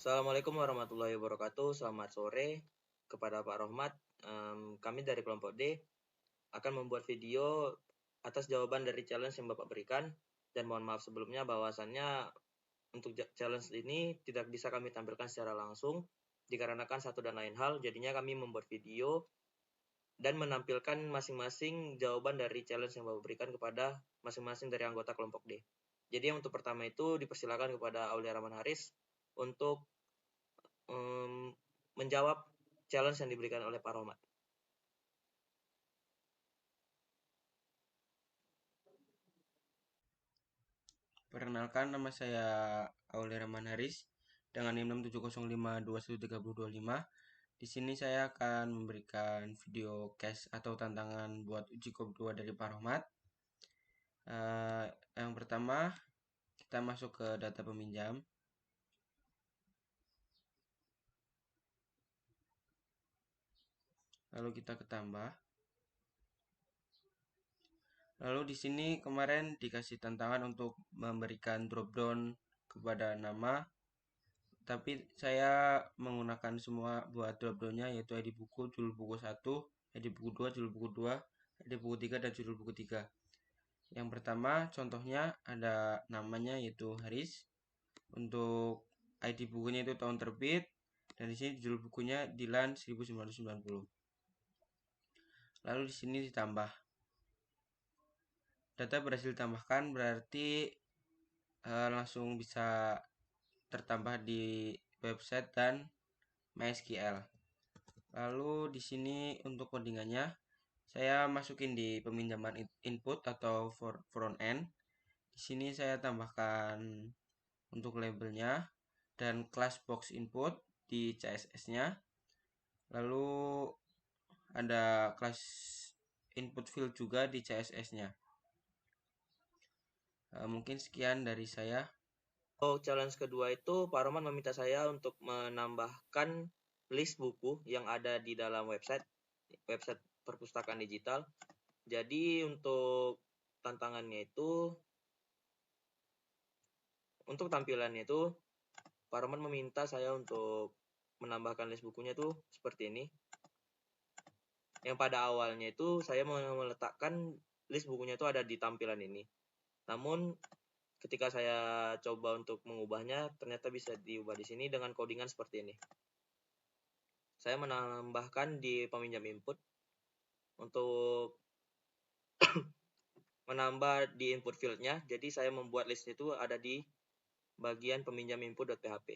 Assalamualaikum warahmatullahi wabarakatuh. Selamat sore kepada Pak Rohmat. Kami dari kelompok D akan membuat video atas jawaban dari challenge yang Bapak berikan. Dan mohon maaf sebelumnya bahwasannya untuk challenge ini tidak bisa kami tampilkan secara langsung dikarenakan satu dan lain hal. Jadinya kami membuat video dan menampilkan masing-masing jawaban dari challenge yang Bapak berikan kepada masing-masing dari anggota kelompok D. Jadi yang untuk pertama itu dipersilakan kepada Aulia Rahman Haris untuk menjawab challenge yang diberikan oleh Pak Rohmat. Perkenalkan, nama saya Aulia Rahman Haris dengan NIM 670521325. Di sini saya akan memberikan video case atau tantangan buat uji KOP 2 dari Pak Rohmat. Yang pertama, kita masuk ke data peminjam. Lalu kita ke tambah. Lalu di sini kemarin dikasih tantangan untuk memberikan drop-down kepada nama, tapi saya menggunakan semua buat drop-downnya, yaitu ID buku, judul buku 1, ID buku 2, judul buku 2, ID buku 3, dan judul buku 3. Yang pertama contohnya ada namanya yaitu Haris. Untuk ID bukunya itu tahun terbit, dan di sini judul bukunya Dilan 1990. Lalu di sini ditambah. Data berhasil ditambahkan, berarti langsung bisa tertambah di website dan MySQL. Lalu di sini untuk codingannya saya masukin di peminjaman input atau front end. Di sini saya tambahkan untuk labelnya dan class box input di CSS-nya. Lalu ada class input field juga di CSS-nya. Mungkin sekian dari saya. Challenge kedua itu Pak Rohmat meminta saya untuk menambahkan list buku yang ada di dalam website perpustakaan digital. Jadi untuk tantangannya itu, untuk tampilannya itu Pak Rohmat meminta saya untuk menambahkan list bukunya itu seperti ini. Yang pada awalnya itu saya meletakkan list bukunya itu ada di tampilan ini. Namun ketika saya coba untuk mengubahnya, ternyata bisa diubah di sini dengan codingan seperti ini. Saya menambahkan di peminjam input untuk menambah di input fieldnya. Jadi saya membuat list itu ada di bagian peminjam input.php.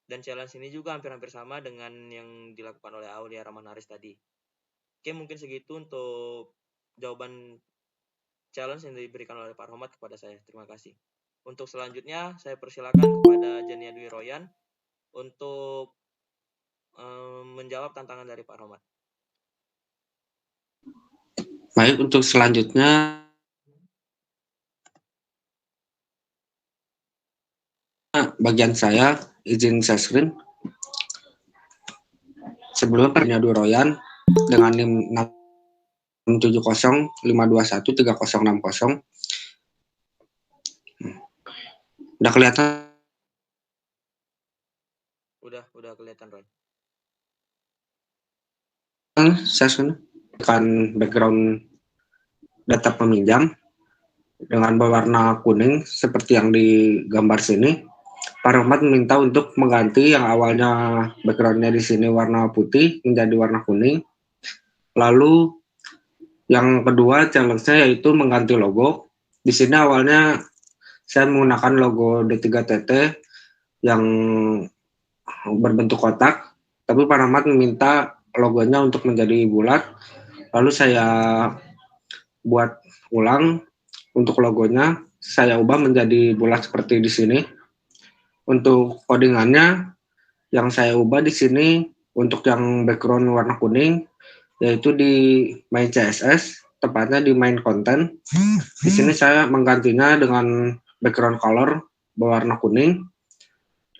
Dan challenge ini juga hampir-hampir sama dengan yang dilakukan oleh Aulia Rahman Haris tadi. Oke, mungkin segitu untuk jawaban challenge yang diberikan oleh Pak Rohmat kepada saya. Terima kasih. Untuk selanjutnya, saya persilakan kepada Jania Dwi Royan untuk menjawab tantangan dari Pak Rohmat. Baik, untuk selanjutnya bagian saya izin share screen. Sebelumnya Jania Dwi Royan dengan NIM 670521360. Udah kelihatan? Udah kelihatan, Roy. Share screen. Kan background data peminjam dengan berwarna kuning seperti yang digambar sini. Pak Rohmat meminta untuk mengganti yang awalnya backgroundnya di sini warna putih menjadi warna kuning. Lalu yang kedua challenge-nya yaitu mengganti logo. Di sini awalnya saya menggunakan logo D3TT yang berbentuk kotak, tapi Pak Rohmat meminta logonya untuk menjadi bulat. Lalu saya buat ulang untuk logonya, saya ubah menjadi bulat seperti di sini. Untuk codingannya yang saya ubah di sini untuk yang background warna kuning yaitu di main CSS, tepatnya di main content. Di sini saya menggantinya dengan background color berwarna kuning.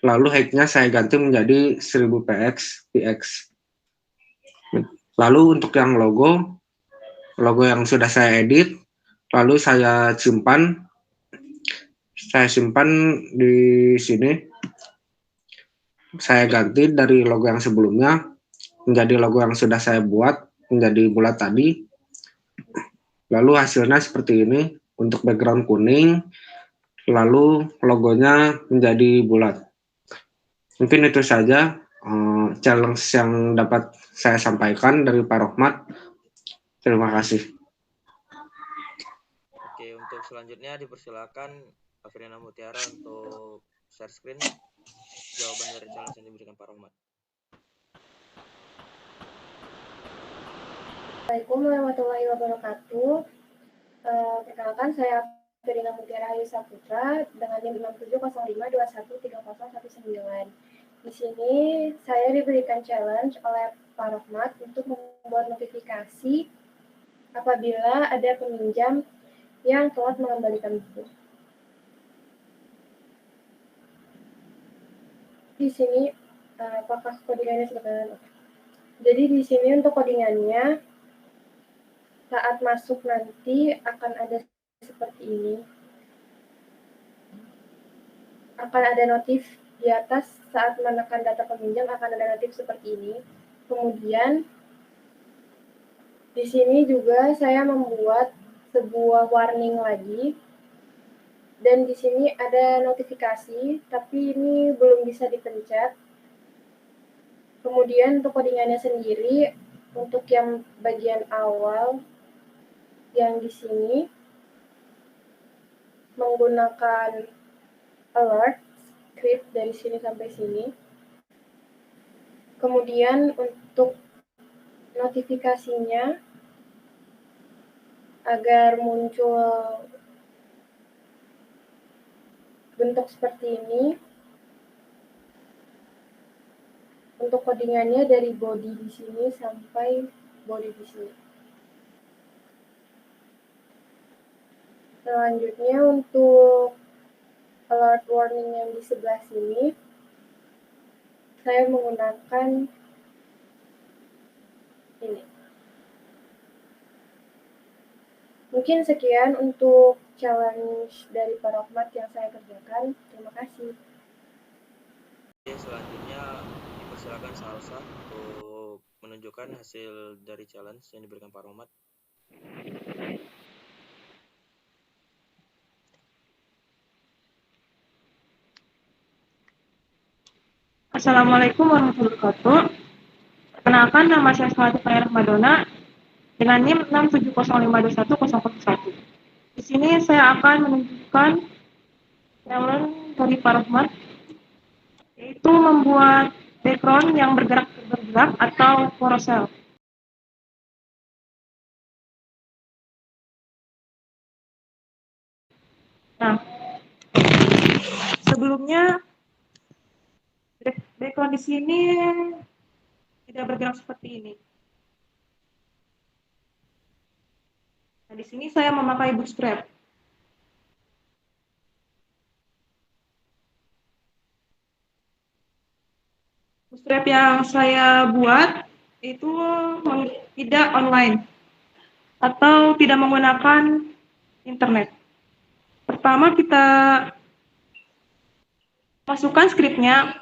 Lalu height-nya saya ganti menjadi 1000 px. Lalu untuk yang logo yang sudah saya edit, lalu saya simpan di sini. saya ganti dari logo yang sebelumnya menjadi logo yang sudah saya buat menjadi bulat tadi. Lalu hasilnya seperti ini untuk background kuning, lalu logonya menjadi bulat. Mungkin itu saja challenge yang dapat saya sampaikan dari Pak Rohmat. Terima kasih. Oke, untuk selanjutnya dipersilakan Afriana Mutiara untuk share screen jawaban dari challenge yang diberikan Pak Rohmat. Assalamualaikum warahmatullahi wabarakatuh. Perkenalkan, saya Afriana Mutiara Ayu Saputra dengan NIM 6705213019. Di sini saya diberikan challenge oleh Pak Rohmat untuk membuat notifikasi apabila ada peminjam yang telat mengembalikan buku. Di sini, apakah codingannya sudah benar? Jadi di sini untuk codingannya, saat masuk nanti akan ada seperti ini. Akan ada notif di atas saat menekan data peminjam akan ada notif seperti ini. Kemudian di sini juga saya membuat sebuah warning lagi. Dan di sini ada notifikasi, tapi ini belum bisa dipencet. Kemudian untuk codingannya sendiri, untuk yang bagian awal, yang di sini, menggunakan alert, script dari sini sampai sini. Kemudian untuk notifikasinya, agar muncul bentuk seperti ini, untuk codingannya dari body di sini sampai body di sini. Selanjutnya untuk alert warning yang di sebelah sini, saya menggunakan ini. Mungkin sekian untuk challenge dari Pak Rohmat yang saya kerjakan. Terima kasih. Oke, selanjutnya dipersilakan Salsa untuk menunjukkan hasil dari challenge yang diberikan Pak Rohmat. Assalamualaikum warahmatullahi wabarakatuh. Perkenalkan, nama saya Salatul Khairah Madonna dengan NIM 67052101. Di sini saya akan menunjukkan challenge dari Pak Rohmat, yaitu membuat background yang bergerak atau carousel. Nah, sebelumnya background di sini tidak bergerak seperti ini. Nah, di sini saya memakai Bootstrap. Bootstrap yang saya buat itu tidak online atau tidak menggunakan internet. Pertama kita masukkan skripnya,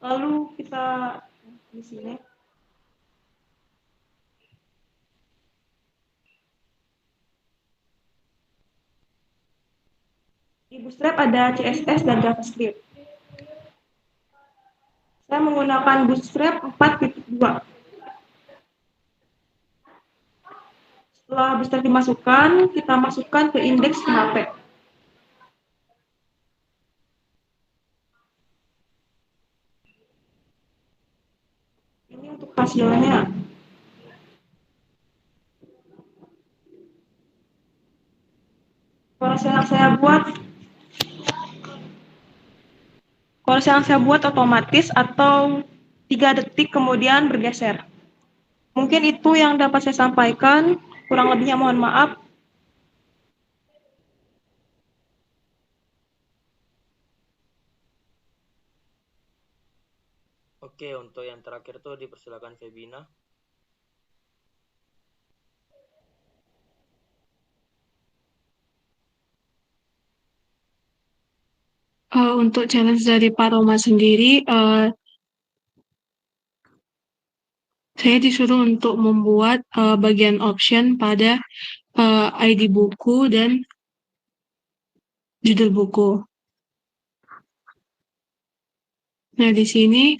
lalu kita di sini. Di Bootstrap ada CSS dan JavaScript. Saya menggunakan Bootstrap 4.2. Setelah Bootstrap dimasukkan, kita masukkan ke indeks PHP. Ini untuk hasilnya. Kalau yang saya buat otomatis atau 3 detik kemudian bergeser. Mungkin itu yang dapat saya sampaikan, kurang lebihnya mohon maaf. Oke, untuk yang terakhir tuh dipersilakan Febina. Untuk challenge dari Pak Roma sendiri, Saya disuruh untuk membuat bagian option pada ID buku dan judul buku. Nah, di sini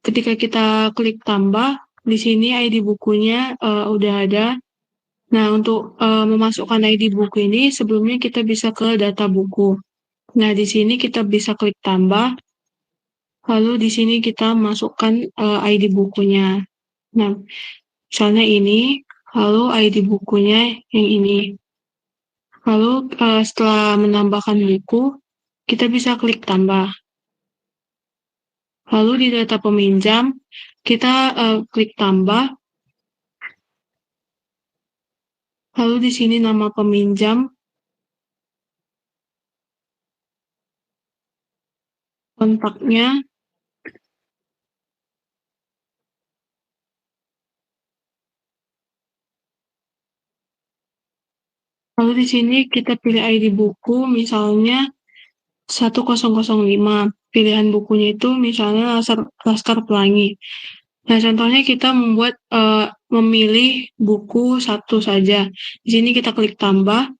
ketika kita klik tambah, di sini ID bukunya udah ada. Nah, untuk memasukkan ID buku ini, sebelumnya kita bisa ke data buku. Nah, di sini kita bisa klik tambah, lalu di sini kita masukkan ID bukunya. Nah, misalnya ini, lalu ID bukunya yang ini. Lalu setelah menambahkan buku, kita bisa klik tambah. Lalu di data peminjam, kita klik tambah. Lalu di sini nama peminjam, kontaknya, lalu di sini kita pilih ID buku, misalnya 1005. Pilihan bukunya itu misalnya Laskar Pelangi. Nah, contohnya kita memilih buku satu saja. Di sini kita klik tambah.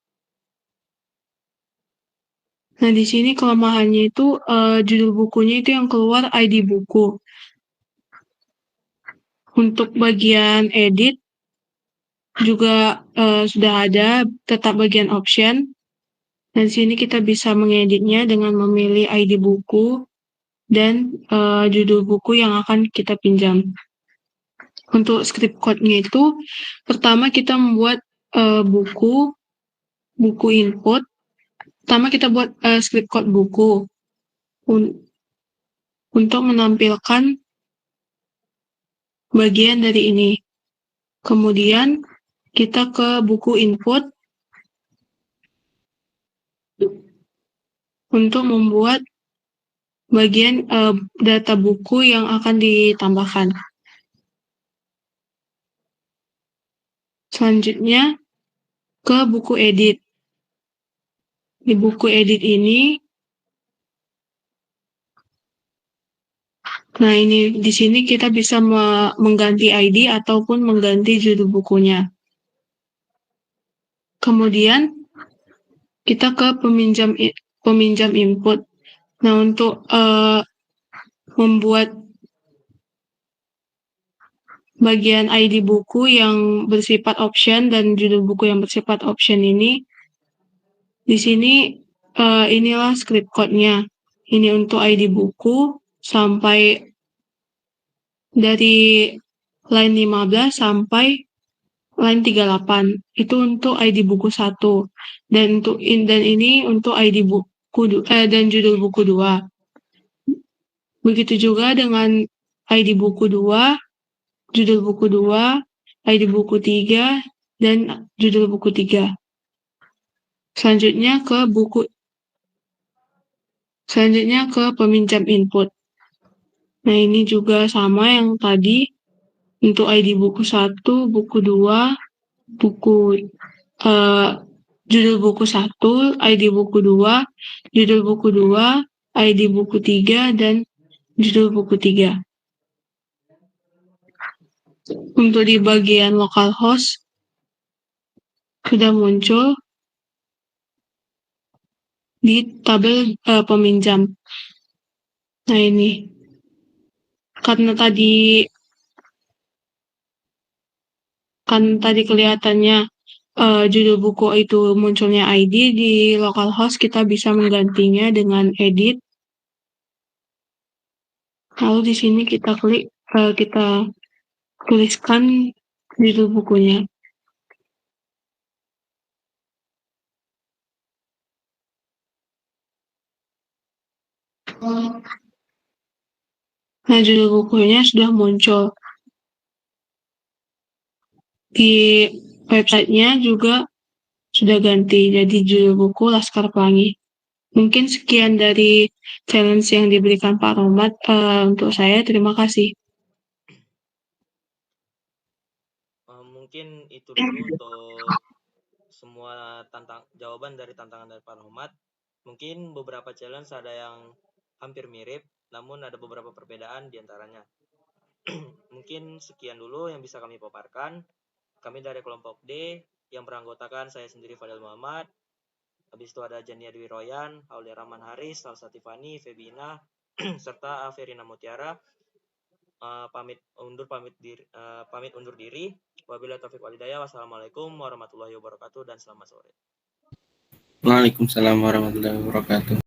Nah, di sini kelemahannya itu judul bukunya itu yang keluar ID buku. Untuk bagian edit juga sudah ada, tetap bagian option. Dan di sini kita bisa mengeditnya dengan memilih ID buku dan judul buku yang akan kita pinjam. Untuk script code-nya itu, pertama kita membuat buku input. Pertama kita buat script code buku untuk menampilkan bagian dari ini. Kemudian kita ke buku input untuk membuat bagian data buku yang akan ditambahkan. Selanjutnya ke buku edit. Di buku edit ini, nah ini di sini kita bisa mengganti ID ataupun mengganti judul bukunya. Kemudian kita ke peminjam input. Nah, untuk membuat bagian ID buku yang bersifat option dan judul buku yang bersifat option ini, di sini inilah script code-nya. Ini untuk ID buku sampai dari line 15 sampai line 38. Itu untuk ID buku 1. Dan ini untuk ID buku dan judul buku 2. Begitu juga dengan ID buku 2, judul buku 2, ID buku 3, dan judul buku 3. Selanjutnya ke peminjam input. Nah, ini juga sama yang tadi. Untuk ID buku 1, buku 2, judul buku 1, ID buku 2, judul buku 2, ID buku 3, dan judul buku 3. Untuk di bagian localhost, sudah muncul di tabel peminjam. Nah, ini. Karena tadi kelihatannya judul buku itu munculnya ID, di localhost kita bisa menggantinya dengan edit. Lalu di sini kita klik, kita tuliskan judul bukunya. Nah, judul bukunya sudah muncul. Di websitenya juga sudah ganti, jadi judul buku Laskar Pelangi. Mungkin sekian dari challenge yang diberikan Pak Rohmat untuk saya. Terima kasih. Mungkin itu dulu untuk semua jawaban dari tantangan dari Pak Rohmat. Mungkin beberapa challenge ada yang hampir mirip, namun ada beberapa perbedaan di antaranya. Mungkin sekian dulu yang bisa kami paparkan. Kami dari kelompok D yang beranggotakan saya sendiri Fadil Muhammad. Habis itu ada Jania Dwi Royan, Aulia Rahman Haris, Salsa Tiffany, Febina, serta Averina Mutiara. Pamit undur diri. Wabillahi taufiq wal hidayah. Wassalamualaikum warahmatullahi wabarakatuh dan selamat sore. Waalaikumsalam warahmatullahi wabarakatuh.